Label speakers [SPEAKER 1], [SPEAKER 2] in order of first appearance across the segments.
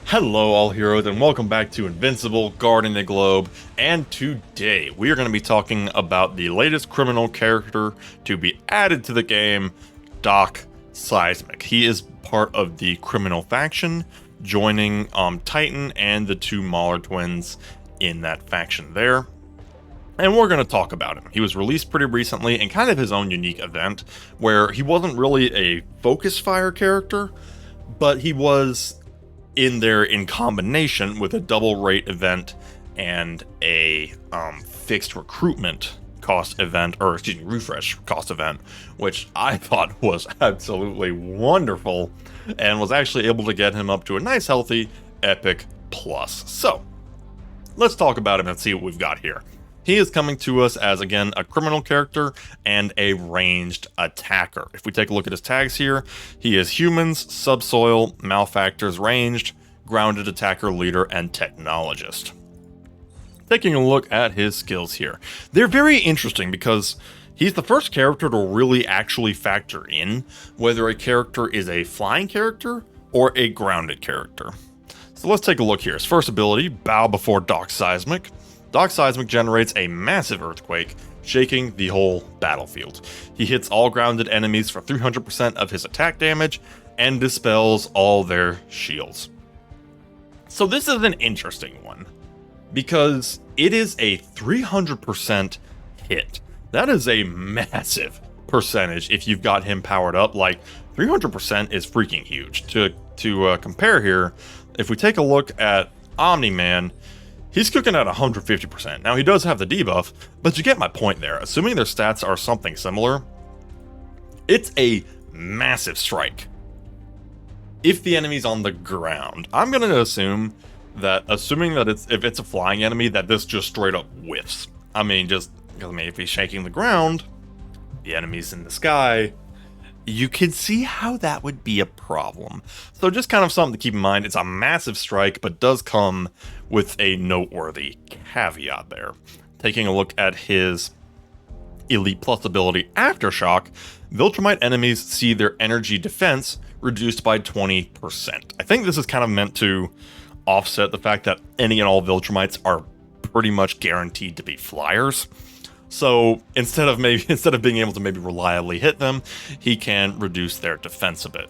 [SPEAKER 1] Hello all heroes and welcome back to Invincible, Guarding the Globe, and today we are going to be talking about the latest criminal character to be added to the game, Doc SEISMIC. He is part of the criminal faction, joining Titan and the two Mauler twins in that faction there. And we're going to talk about him. He was released pretty recently in kind of his own unique event, where he wasn't really a focus fire character, but he was in there in combination with a double rate event and a fixed recruitment cost event, or excuse me, refresh cost event, which I thought was absolutely wonderful and was actually able to get him up to a nice healthy epic plus. So let's talk about him and see what we've got here. He is coming to us as, again, a criminal character and a ranged attacker. If we take a look at his tags here, he is humans, subsoil, malefactors, ranged, grounded attacker, leader, and technologist. Taking a look at his skills here. They're very interesting because he's the first character to really actually factor in whether a character is a flying character or a grounded character. So let's take a look here. His first ability, Bow Before Doc SEISMIC. Doc SEISMIC generates a massive earthquake, shaking the whole battlefield. He hits all grounded enemies for 300% of his attack damage and dispels all their shields. So this is an interesting one, because it is a 300% hit. That is a massive percentage if you've got him powered up. Like, 300% is freaking huge. To compare here, if we take a look at Omni-Man, he's cooking at 150%. Now, he does have the debuff, but you get my point there. Assuming their stats are something similar, it's a massive strike. If the enemy's on the ground, I'm going to assume that, if it's a flying enemy, that this just straight up whiffs. If he's shaking the ground, the enemy's in the sky, you can see how that would be a problem. So just kind of something to keep in mind. It's a massive strike, but does come with a noteworthy caveat there. Taking a look at his Elite Plus ability, Aftershock, Viltrumite enemies see their energy defense reduced by 20%. I think this is kind of meant to offset the fact that any and all Viltrumites are pretty much guaranteed to be flyers. So instead of being able to maybe reliably hit them, he can reduce their defense a bit.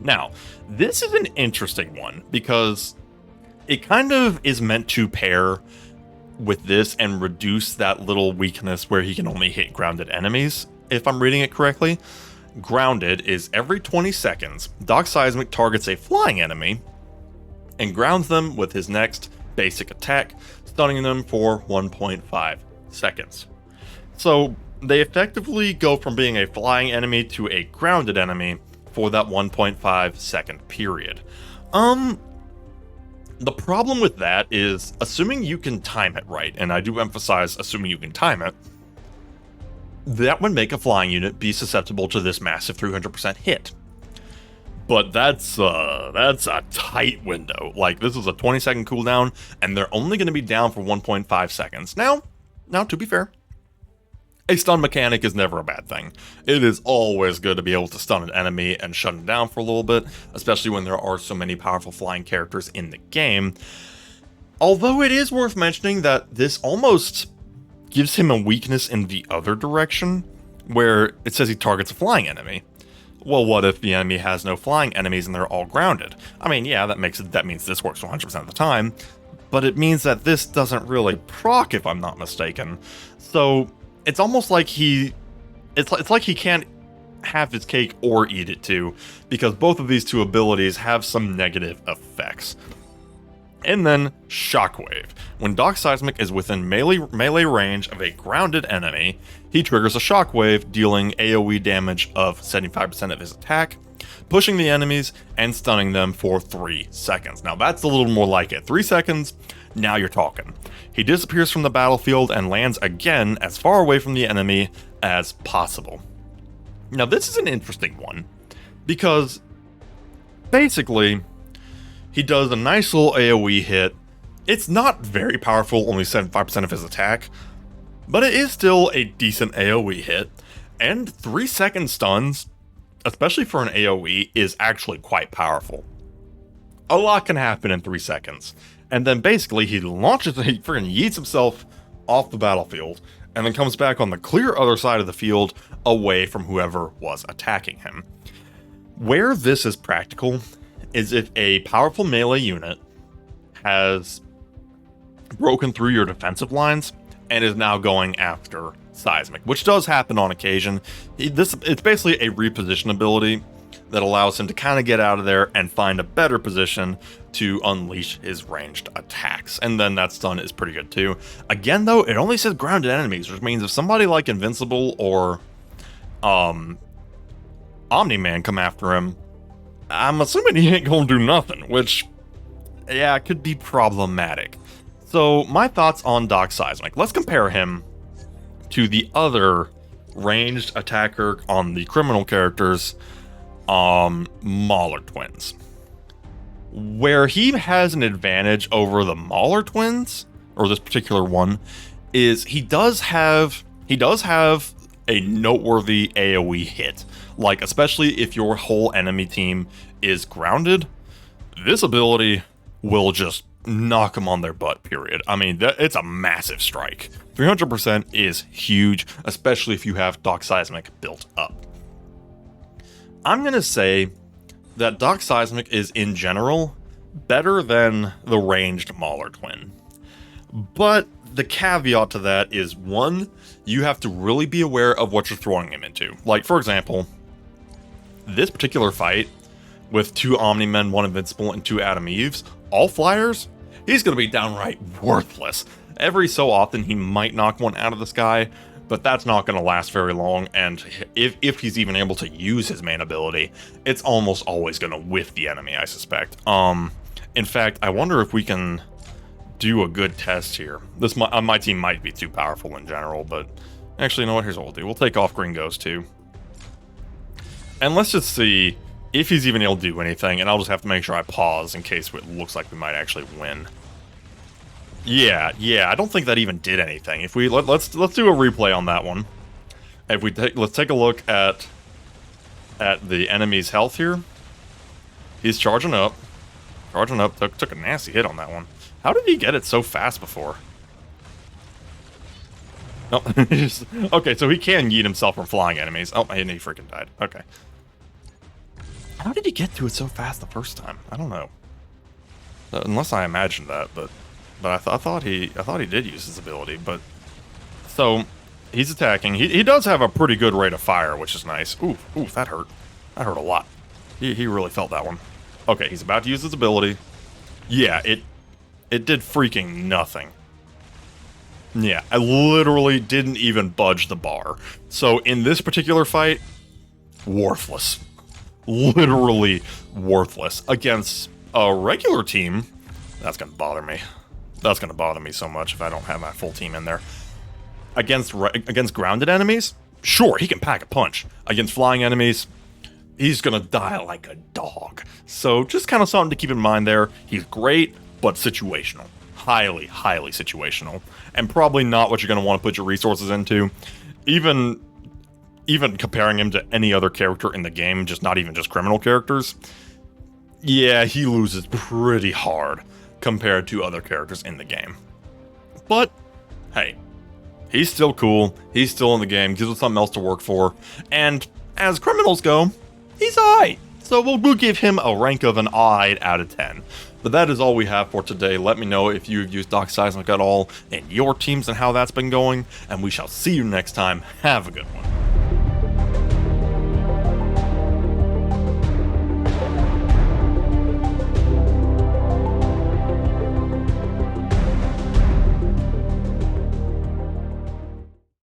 [SPEAKER 1] Now, this is an interesting one because it kind of is meant to pair with this and reduce that little weakness where he can only hit grounded enemies, if I'm reading it correctly. Grounded is every 20 seconds, Doc SEISMIC targets a flying enemy and grounds them with his next basic attack, stunning them for 1.5 seconds. So they effectively go from being a flying enemy to a grounded enemy for that 1.5 second period. The problem with that is, assuming you can time it right, and I do emphasize assuming you can time it, that would make a flying unit be susceptible to this massive 300% hit. But that's a tight window. Like, this is a 20-second cooldown, and they're only going to be down for 1.5 seconds. Now, to be fair, a stun mechanic is never a bad thing. It is always good to be able to stun an enemy and shut him down for a little bit, especially when there are so many powerful flying characters in the game. Although it is worth mentioning that this almost gives him a weakness in the other direction, where it says he targets a flying enemy. Well, what if the enemy has no flying enemies and they're all grounded? I mean, yeah, that means this works 100% of the time, but it means that this doesn't really proc, if I'm not mistaken. So it's almost like it's like he can't have his cake or eat it too, because both of these two abilities have some negative effects. And then Shockwave. When Doc SEISMIC is within melee range of a grounded enemy, he triggers a Shockwave, dealing AoE damage of 75% of his attack, pushing the enemies and stunning them for 3 seconds. Now that's a little more like it. 3 seconds, now you're talking. He disappears from the battlefield and lands again as far away from the enemy as possible. Now this is an interesting one, because basically he does a nice little AoE hit. It's not very powerful, only 75% of his attack, but it is still a decent AoE hit, and 3-second stuns, especially for an AoE, is actually quite powerful. a lot can happen in 3 seconds. And then basically he freaking yeets himself off the battlefield, and then comes back on the clear other side of the field away from whoever was attacking him. Where this is practical is if a powerful melee unit has broken through your defensive lines and is now going after SEISMIC, which does happen on occasion. It's basically a reposition ability that allows him to kind of get out of there and find a better position to unleash his ranged attacks. And then that stun is pretty good too. Again though, it only says grounded enemies, which means if somebody like Invincible or Omni-Man come after him, I'm assuming he ain't gonna do nothing, which, yeah, could be problematic. So my thoughts on Doc SEISMIC. Let's compare him to the other ranged attacker on the criminal characters, Mauler twins. Where he has an advantage over the Mauler twins, or this particular one, is he does have a noteworthy AoE hit. Like, especially if your whole enemy team is grounded, this ability will just knock them on their butt, period. I mean, it's a massive strike. 300% is huge, especially if you have Doc SEISMIC built up. I'm going to say that Doc SEISMIC is, in general, better than the ranged Mauler twin. But the caveat to that is, one, you have to really be aware of what you're throwing him into. Like, for example, this particular fight with 2 Omni-Men, 1 Invincible, and 2 Adam Eves, all flyers, he's going to be downright worthless. Every so often, he might knock one out of the sky, but that's not going to last very long, and if he's even able to use his main ability, it's almost always going to whiff the enemy, I suspect. In fact, I wonder if we can do a good test here. My team might be too powerful in general, but actually, you know what? Here's what we'll do. We'll take off Green Ghost too. And let's just see if he's even able to do anything, and I'll just have to make sure I pause in case it looks like we might actually win. Yeah, I don't think that even did anything. If we let's do a replay on that one. If we let's take a look at the enemy's health here. He's charging up. Took a nasty hit on that one. How did he get it so fast before? Oh, okay, so he can yeet himself from flying enemies. Oh, and he freaking died. Okay. How did he get to it so fast the first time? I don't know. Unless I imagined that, but I thought he did use his ability. But so he's attacking. He does have a pretty good rate of fire, which is nice. Ooh, that hurt. That hurt a lot. He really felt that one. Okay, he's about to use his ability. Yeah, it did freaking nothing. Yeah, I literally didn't even budge the bar. So in this particular fight, worthless. Literally worthless. Against a regular team, that's gonna bother me. That's gonna bother me so much if I don't have my full team in there. Against grounded enemies, sure, he can pack a punch. Against flying enemies, he's gonna die like a dog. So just kind of something to keep in mind there. He's great, but situational. Highly situational. And probably not what you're gonna want to put your resources into. Even comparing him to any other character in the game, not even just criminal characters, yeah, he loses pretty hard compared to other characters in the game. But, hey, he's still cool, he's still in the game, gives us something else to work for, and as criminals go, he's alright. So we'll give him a rank of an alright out of 10. But that is all we have for today. Let me know if you've used Doc SEISMIC at all in your teams and how that's been going, and we shall see you next time. Have a good one.